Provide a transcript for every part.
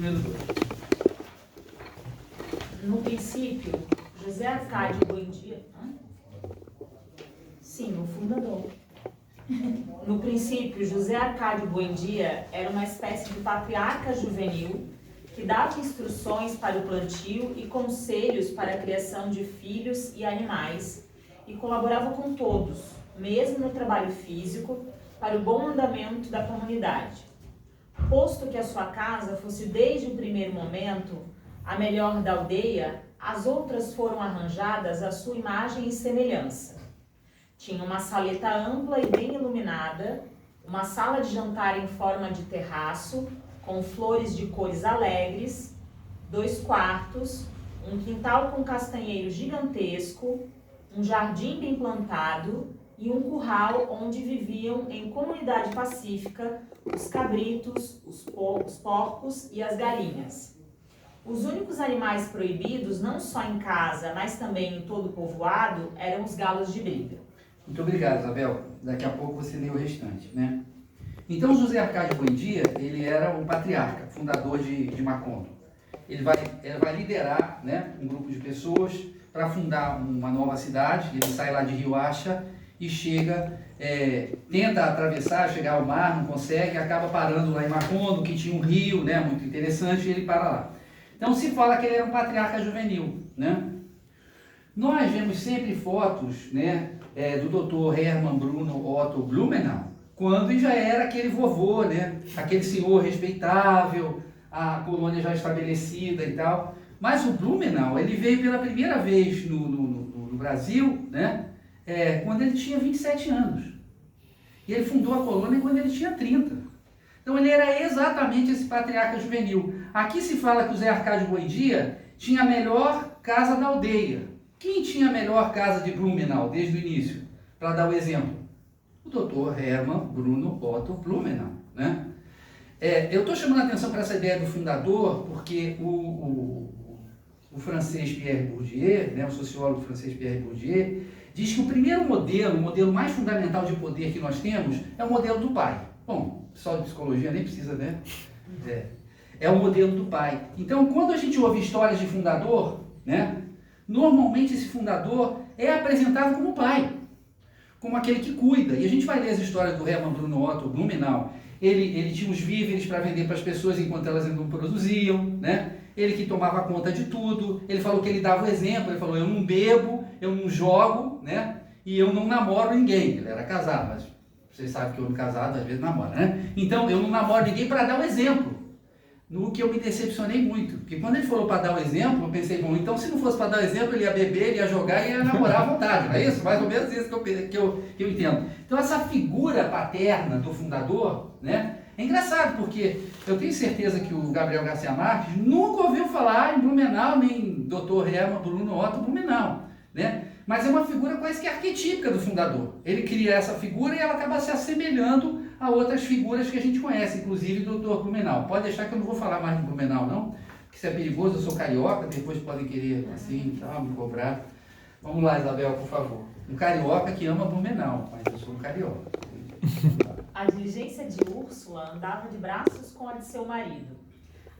número 2. No princípio, José Arcádio Buendia... Sim, o fundador. No princípio, José Arcádio Buendia era uma espécie de patriarca juvenil que dava instruções para o plantio e conselhos para a criação de filhos e animais e colaborava com todos, mesmo no trabalho físico, para o bom andamento da comunidade. Posto que a sua casa fosse desde o primeiro momento a melhor da aldeia, as outras foram arranjadas à sua imagem e semelhança. Tinha uma saleta ampla e bem iluminada, uma sala de jantar em forma de terraço, com flores de cores alegres, 2 quartos, um quintal com castanheiro gigantesco, um jardim bem plantado e um curral onde viviam em comunidade pacífica os cabritos, os porcos e as galinhas. Os únicos animais proibidos, não só em casa, mas também em todo o povoado, eram os galos de briga. Muito obrigado, Isabel. Daqui a pouco você lê o restante, né? Então, José Arcádio Buendia, ele era o patriarca, fundador de Macondo. Ele vai liderar, né, um grupo de pessoas para fundar uma nova cidade. Ele sai lá de Riacha e chega, tenta atravessar, chegar ao mar, não consegue, acaba parando lá em Macondo, que tinha um rio, né, muito interessante, e ele para lá. Então, se fala que ele era um patriarca juvenil, né? Nós vemos sempre fotos, né, do Dr. Hermann Bruno Otto Blumenau, quando já era aquele vovô, né, aquele senhor respeitável, a colônia já estabelecida e tal. Mas o Blumenau, ele veio pela primeira vez no Brasil, né, quando ele tinha 27 anos. E ele fundou a colônia quando ele tinha 30. Então ele era exatamente esse patriarca juvenil. Aqui se fala que o Zé Arcádio Buendia tinha a melhor casa da aldeia. Quem tinha a melhor casa de Blumenau desde o início? Para dar o exemplo. O Dr. Hermann Bruno Otto Blumenau, né? Eu estou chamando a atenção para essa ideia do fundador, porque o francês Pierre Bourdieu, né, o sociólogo francês Pierre Bourdieu, diz que o primeiro modelo, o modelo mais fundamental de poder que nós temos, é o modelo do pai. Bom, o pessoal de psicologia nem precisa, né? É o modelo do pai. Então, quando a gente ouve histórias de fundador, né, normalmente esse fundador é apresentado como pai, como aquele que cuida. E a gente vai ler as histórias do Hermann Bruno Otto Blumenau. Ele tinha os víveres para vender para as pessoas enquanto elas não produziam, né? Ele que tomava conta de tudo. Ele falou que ele dava o exemplo. Ele falou: eu não bebo, eu não jogo, né? E eu não namoro ninguém. Ele era casado, mas vocês sabem que homem casado às vezes namora, né? Então, eu não namoro ninguém para dar o exemplo. No que eu me decepcionei muito. Porque quando ele falou para dar o exemplo, eu pensei, bom, então se não fosse para dar o exemplo, ele ia beber, ele ia jogar e ia namorar à vontade. Não é isso? Mais ou menos isso que eu entendo. Então essa figura paterna do fundador, né, é engraçado, porque eu tenho certeza que o Gabriel Garcia Marques nunca ouviu falar em Blumenau, nem Dr. Hermann Bruno Otto Blumenau, né? Mas é uma figura quase que arquetípica do fundador. Ele cria essa figura e ela acaba se assemelhando a outras figuras que a gente conhece, inclusive do Dr. Blumenau. Pode deixar que eu não vou falar mais de Blumenau, não, porque isso é perigoso, eu sou carioca, depois podem querer assim e tal, me cobrar. Vamos lá, Isabel, por favor. Um carioca que ama Blumenau, mas eu sou um carioca. A diligência de Úrsula andava de braços com a de seu marido.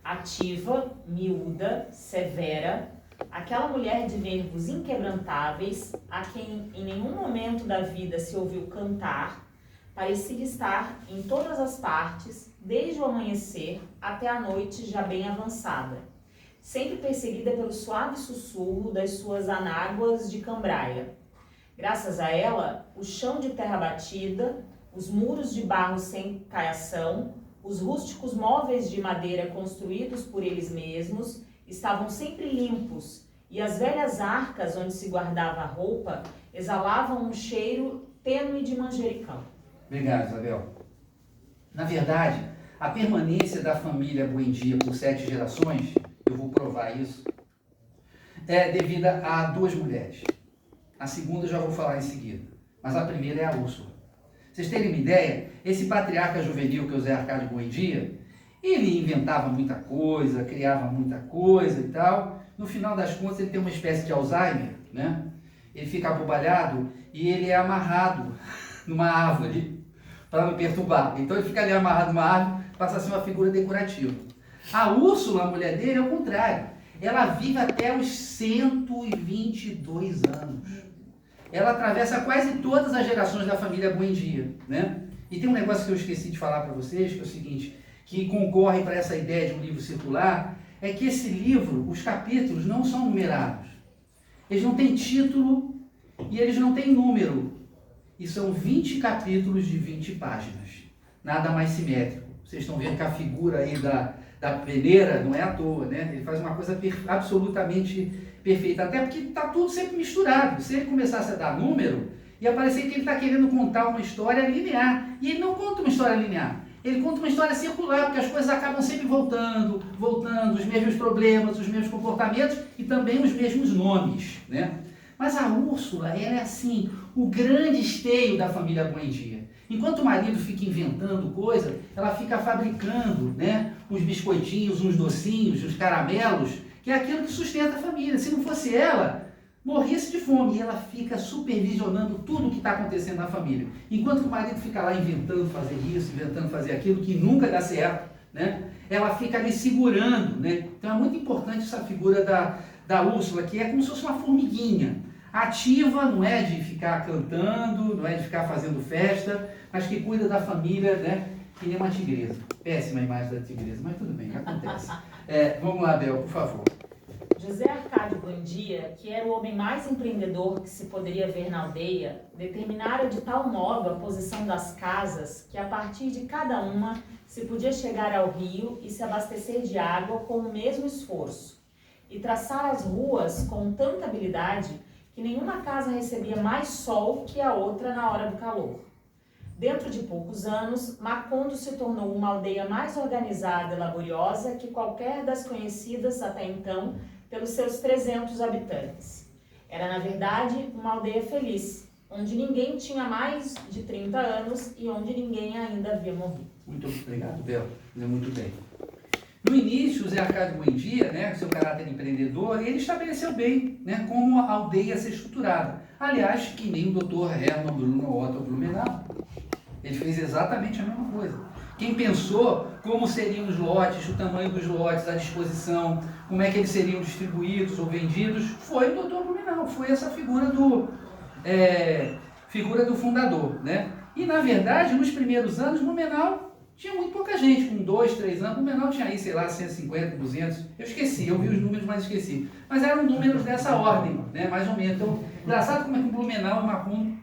Ativa, miúda, severa, aquela mulher de nervos inquebrantáveis, a quem em nenhum momento da vida se ouviu cantar, parecia estar em todas as partes, desde o amanhecer até a noite já bem avançada, sempre perseguida pelo suave sussurro das suas anáguas de cambraia. Graças a ela, o chão de terra batida, os muros de barro sem caiação, os rústicos móveis de madeira construídos por eles mesmos estavam sempre limpos, e as velhas arcas onde se guardava a roupa exalavam um cheiro tênue de manjericão. Obrigado, Isabel. Na verdade, a permanência da família Buendia por 7 gerações, eu vou provar isso, é devida a 2 mulheres. A segunda eu já vou falar em seguida, mas a primeira é a Úrsula. Vocês terem uma ideia, esse patriarca juvenil que é o Zé Arcádio Buendia, ele inventava muita coisa, criava muita coisa e tal. No final das contas, ele tem uma espécie de Alzheimer, né? Ele fica abobalhado e ele é amarrado numa árvore para não perturbar. Então ele fica ali amarrado numa árvore, passa a ser uma figura decorativa. A Úrsula, a mulher dele, é o contrário. Ela vive até os 122 anos. Ela atravessa quase todas as gerações da família Buendia, né? E tem um negócio que eu esqueci de falar para vocês, que é o seguinte, que concorre para essa ideia de um livro circular, é que esse livro, os capítulos não são numerados. Eles não têm título e eles não têm número. E são 20 capítulos de 20 páginas. Nada mais simétrico. Vocês estão vendo que a figura aí da peneira não é à toa, né? Ele faz uma coisa absolutamente perfeita. Até porque está tudo sempre misturado. Se ele começasse a dar número, ia parecer que ele está querendo contar uma história linear. E ele não conta uma história linear. Ele conta uma história circular, porque as coisas acabam sempre voltando, os mesmos problemas, os mesmos comportamentos e também os mesmos nomes, né? Mas a Úrsula, ela é assim, o grande esteio da família Buendia. Enquanto o marido fica inventando coisa, ela fica fabricando, né, uns biscoitinhos, uns docinhos, uns caramelos, que é aquilo que sustenta a família. Se não fosse ela, morria-se de fome. E ela fica supervisionando tudo o que está acontecendo na família. Enquanto o marido fica lá inventando fazer isso, inventando fazer aquilo, que nunca dá certo, né? Ela fica ali segurando, né? Então é muito importante essa figura da Úrsula, que é como se fosse uma formiguinha. Ativa, não é de ficar cantando, não é de ficar fazendo festa, mas que cuida da família, né? Que nem uma tigresa. Péssima imagem da tigresa, mas tudo bem, acontece. Vamos lá, Bel, por favor. José Arcádio Buendia, que era o homem mais empreendedor que se poderia ver na aldeia, determinara de tal modo a posição das casas que a partir de cada uma se podia chegar ao rio e se abastecer de água com o mesmo esforço, e traçar as ruas com tanta habilidade que nenhuma casa recebia mais sol que a outra na hora do calor. Dentro de poucos anos, Macondo se tornou uma aldeia mais organizada e laboriosa que qualquer das conhecidas até então pelos seus 300 habitantes. Era, na verdade, uma aldeia feliz, onde ninguém tinha mais de 30 anos e onde ninguém ainda havia morrido. Muito obrigado, Bel. Muito bem. No início, o Zé Arcádio Buendia, né, com seu caráter empreendedor, ele estabeleceu bem, né, como a aldeia ia ser estruturada. Aliás, que nem o Dr. Hermann Bruno Otto Blumenau. Ele fez exatamente a mesma coisa. Quem pensou como seriam os lotes, o tamanho dos lotes, a disposição, como é que eles seriam distribuídos ou vendidos, foi o Dr. Blumenau, foi essa figura do fundador, né? E, na verdade, nos primeiros anos, Blumenau tinha muito pouca gente, com 2, 3 anos. Blumenau tinha aí, sei lá, 150, 200. Eu esqueci, eu vi os números, mas esqueci. Mas eram números dessa ordem, né? Mais ou menos. Então, engraçado como é que o Blumenau e o Macondo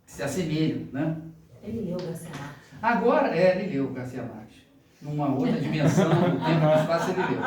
se assemelham, né? Ele leu Garcia Marques. Agora, ele leu Garcia Marques. Numa outra dimensão, do tempo e do espaço, ele leu.